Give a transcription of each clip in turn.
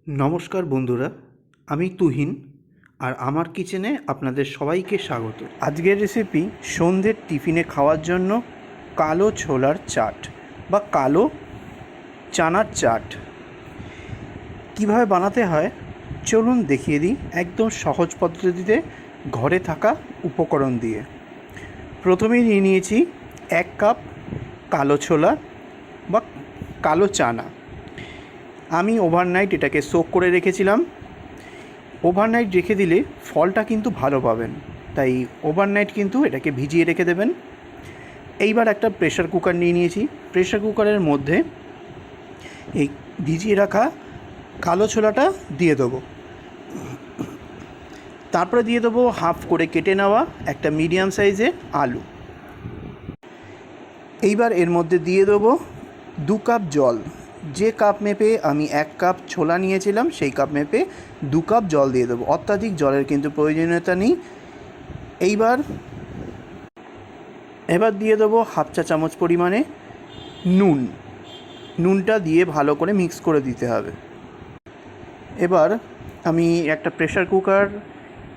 নমস্কার বন্ধুরা, আমি তুহিন আর আমার কিচেনে আপনাদের সবাইকে স্বাগত। আজকের রেসিপি সন্ধ্যের টিফিনে খাওয়ার জন্য কালো ছোলার চাট বা কালো চানার চাট। কিভাবে বানাতে হয় চলুন দেখিয়ে দিই একদম সহজ পদ্ধতিতে ঘরে থাকা উপকরণ দিয়ে। প্রথমেই নিয়ে নিয়েছি 1 কাপ কালো ছোলা বা কালো চানা। আমি ওভারনাইট এটাকে সোক করে রেখেছিলাম। ওভারনাইট রেখে দিলে ফলটা কিন্তু ভালো পাবেন, তাই ওভারনাইট কিন্তু এটাকে ভিজিয়ে রেখে দেবেন। এইবার একটা প্রেশার কুকার নিয়ে নিয়েছি। প্রেশার কুকারের মধ্যে এই ভিজিয়ে রাখা কালো ছোলাটা দিয়ে দেবো। তারপরে দিয়ে দেবো হাফ করে কেটে নেওয়া একটা মিডিয়াম সাইজের আলু। এইবার এর মধ্যে দিয়ে দেবো 2 কাপ জল। যে কাপ মেপে আমি 1 কাপ ছোলা নিয়েছিলাম সেই কাপ মেপে 2 কাপ জল দিয়ে দেবো। অত্যাধিক জলের কিন্তু প্রয়োজনীয়তা নেই। এবার দিয়ে দেবো হাফ চা চামচ পরিমাণে নুনটা দিয়ে ভালো করে মিক্স করে দিতে হবে। এবার আমি একটা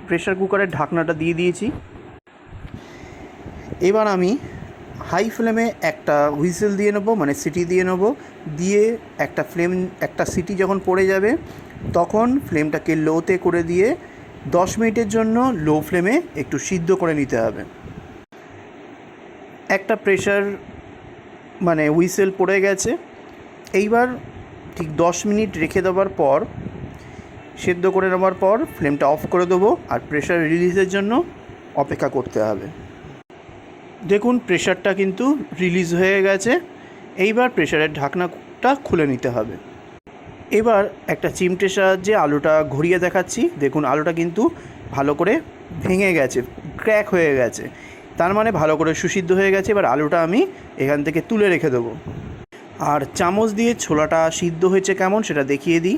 প্রেশার কুকারের ঢাকনাটা দিয়ে দিয়েছি। এবার আমি হাই ফ্লেমে একটা হুইসেল দিয়ে নেবো, মানে সিটি দিয়ে নেবো। দিয়ে একটা সিটি যখন পড়ে যাবে তখন ফ্লেমটাকে লোতে করে দিয়ে 10 মিনিটের জন্য লো ফ্লেমে একটু সিদ্ধ করে নিতে হবে। একটা হুইসেল পড়ে গেছে। এইবার ঠিক 10 মিনিট রেখে দেওয়ার পর, সেদ্ধ করে নেওয়ার পর ফ্লেমটা অফ করে দেবো আর প্রেশার রিলিজের জন্য অপেক্ষা করতে হবে। দেখুন প্রেশারটা কিন্তু রিলিজ হয়ে গেছে। এইবার প্রেশারের ঢাকনাটা খুলে নিতে হবে। এবার একটা চিমটের সাহায্যে আলুটা ঘুরিয়ে দেখাচ্ছি। দেখুন আলুটা কিন্তু ভালো করে ভেঙে গেছে, ক্র্যাক হয়ে গেছে, তার মানে ভালো করে সুসিদ্ধ হয়ে গেছে। এবার আলুটা আমি এখান থেকে তুলে রেখে দেবো। আর চামচ দিয়ে ছোলাটা সিদ্ধ হয়েছে কেমন সেটা দেখিয়ে দিই।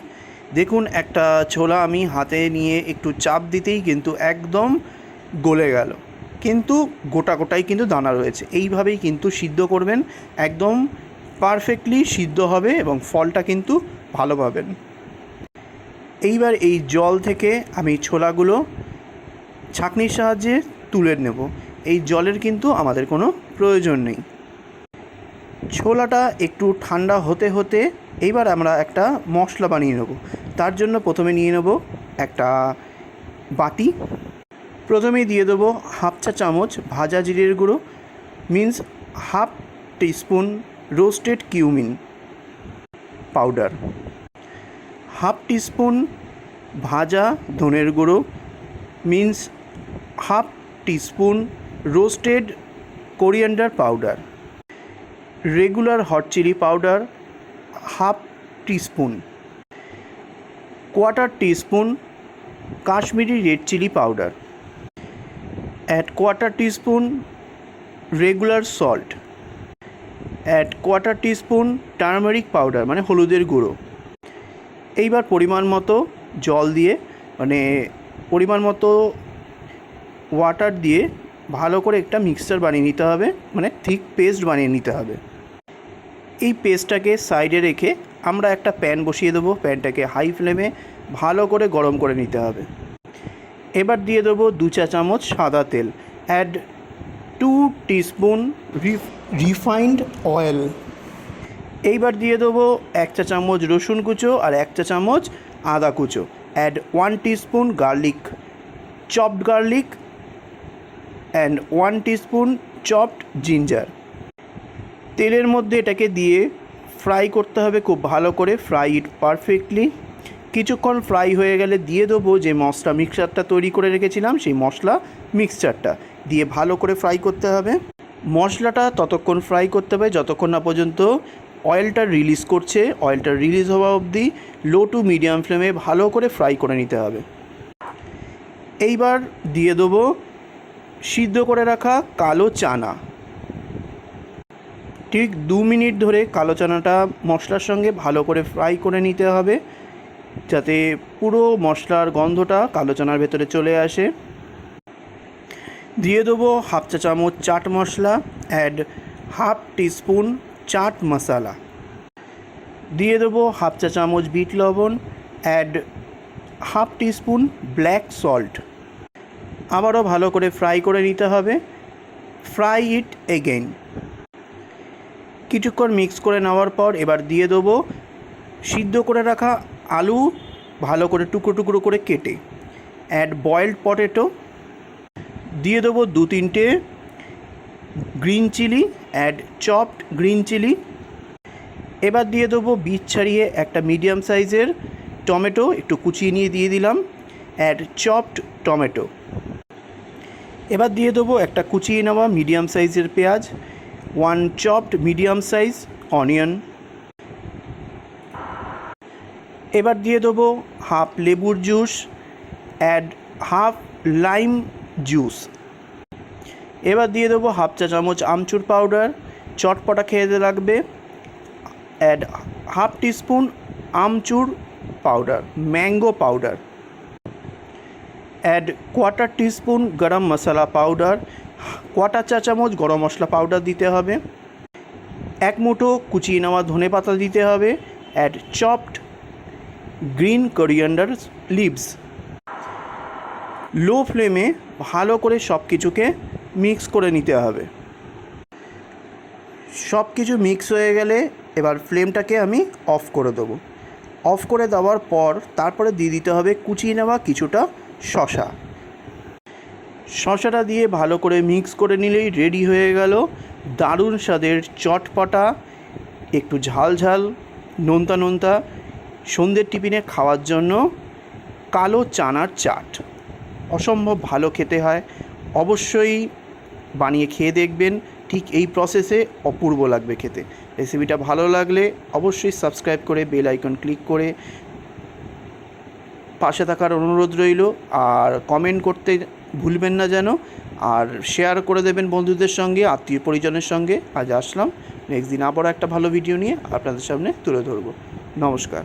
দেখুন একটা ছোলা আমি হাতে নিয়ে একটু চাপ দিতেই কিন্তু একদম গলে গেল, কিন্তু গোটাই কিন্তু দানা রয়েছে। এইভাবেই কিন্তু সিদ্ধ করবেন, একদম পারফেক্টলি সিদ্ধ হবে এবং ফলটা কিন্তু ভালো পাবেন। এইবার এই জল থেকে আমি ছোলাগুলো ছাঁকনির সাহায্যে তুলে নেব। এই জলের কিন্তু আমাদের কোনো প্রয়োজন নেই। ছোলাটা একটু ঠান্ডা হতে হতে এইবার আমরা একটা মশলা বানিয়ে নেব। তার জন্য প্রথমে নিয়ে নেব একটা বাটি। প্রথমেই দিয়ে দেবো হাফ চা চামচ ভাজা জিরের গুঁড়ো, means half teaspoon roasted cumin powder, half teaspoon ভাজা ধনের গুঁড়ো, means half teaspoon roasted coriander powder, regular hot chilli powder half teaspoon, quarter teaspoon Kashmiri red chilli powder, add quarter teaspoon regular salt, add quarter teaspoon turmeric powder মানে হলুদের গুঁড়ো। এইবার পরিমাণ মতো জল দিয়ে, পরিমাণ মতো ওয়াটার দিয়ে ভালো করে একটা মিক্সচার বানিয়ে নিতে হবে, মানে থিক পেস্ট বানিয়ে নিতে হবে। এই পেস্টটাকে সাইডে রেখে আমরা একটা প্যান বসিয়ে দেবো। প্যানটাকে হাই ফ্লেমে ভালো করে গরম করে নিতে হবে। এবার দিয়ে দেবো 2 চা চামচ সাদা তেল, অ্যাড 2 টিস্পুন রিফাইন্ড অয়েল। এইবার দিয়ে দেবো 1 চা চামচ রসুন কুচো আর 1 চা চামচ আদা কুচো, add 1 teaspoon chopped garlic and 1 teaspoon chopped ginger. তেলের মধ্যে এটাকে দিয়ে ফ্রাই করতে হবে খুব ভালো করে, ফ্রাই ইট পারফেক্টলি। কিছুক্ষণ ফ্রাই হয়ে গেলে দিয়ে দেবো যে মশলা মিক্সচারটা তৈরি করে রেখেছিলাম, সেই মশলা মিক্সচারটা দিয়ে ভালো করে ফ্রাই করতে হবে। মশলাটা ততক্ষণ ফ্রাই করতে হবে যতক্ষণ না পর্যন্ত অয়েলটা রিলিজ করছে। অয়েলটা রিলিজ হওয়া অবধি লো টু মিডিয়াম ফ্লেমে ভালো করে ফ্রাই করে নিতে হবে। এইবার দিয়ে দেবো সিদ্ধ করে রাখা কালো চানা। ঠিক 2 মিনিট ধরে কালো চানাটা মশলার সঙ্গে ভালো করে ফ্রাই করে নিতে হবে, যাতে পুরো মশলার গন্ধটা কালো চানার ভেতরে চলে আসে। দিয়ে দেবো হাফ চা চামচ chaat masala, add half teaspoon chaat masala. দিয়ে দেবো হাফ চা চামচ বিট লবণ, add half teaspoon black salt. আবারও ভালো করে ফ্রাই করে নিতে হবে। Fry it again. কিছুক্ষণ মিক্স করে নেওয়ার পর এবার দিয়ে দেবো সিদ্ধ করে রাখা আলু, ভালো করে টুকরো টুকরো করে কেটে। Add boiled potato. দিয়ে দেবো 2-3টে green chilli, add chopped green chilli. এবার দিয়ে দেবো বীজ ছাড়িয়ে একটা মিডিয়াম সাইজের টমেটো, একটু কুচিয়ে নিয়ে দিয়ে দিলাম। Add chopped tomato. এবার দিয়ে দেবো একটা কুচিয়ে নেওয়া মিডিয়াম সাইজের পেঁয়াজ, 1 চপড মিডিয়াম সাইজ অনিয়ন। এবার দিয়ে দেবো হাফ লেবুর juice, add half lime juice. এবার দিয়ে দেবো হাফ চা চামচ আমচুর পাউডার, চটপটা খেতে লাগবে। Add half teaspoon amchur powder, mango powder. Add 1/4 teaspoon garam masala powder, 1/4 চা চামচ গরম মশলা পাউডার দিতে হবে। 1 মুঠো কুচিয়ে নেওয়া ধনে পাতা দিতে হবে। Add chopped green coriander leaves. Low ফ্লেমে ভালো করে সব কিছুকে মিক্স করে নিতে হবে। সব কিছু মিক্স হয়ে গেলে এবার ফ্লেমটাকে আমি অফ করে দেবো। অফ করে দেওয়ার পর তারপরে দিয়ে দিতে হবে কুচিয়ে নেওয়া কিছুটা শসা। শসাটা দিয়ে ভালো করে মিক্স করে নিলেই রেডি হয়ে গেল দারুণ স্বাদের চটপটা, একটু ঝাল ঝাল, নোনতা নোনতা সন্ধ্যের টিফিনে খাওয়ার জন্য কালো চানার চাট। অসম্ভব ভালো খেতে হয়, অবশ্যই বানিয়ে খেয়ে দেখবেন। ঠিক এই প্রসেসে অপূর্ব লাগবে খেতে। রেসিপিটা ভালো লাগলে অবশ্যই সাবস্ক্রাইব করে বেল আইকন ক্লিক করে পাশে থাকার অনুরোধ রইল। আর কমেন্ট করতে ভুলবেন না যেন, আর শেয়ার করে দেবেন বন্ধুদের সঙ্গে, আত্মীয় পরিজনের সঙ্গে। আজ আসলাম, নেক্সট দিন আবারও একটা ভালো ভিডিও নিয়ে আপনাদের সামনে তুলে ধরবো। নমস্কার।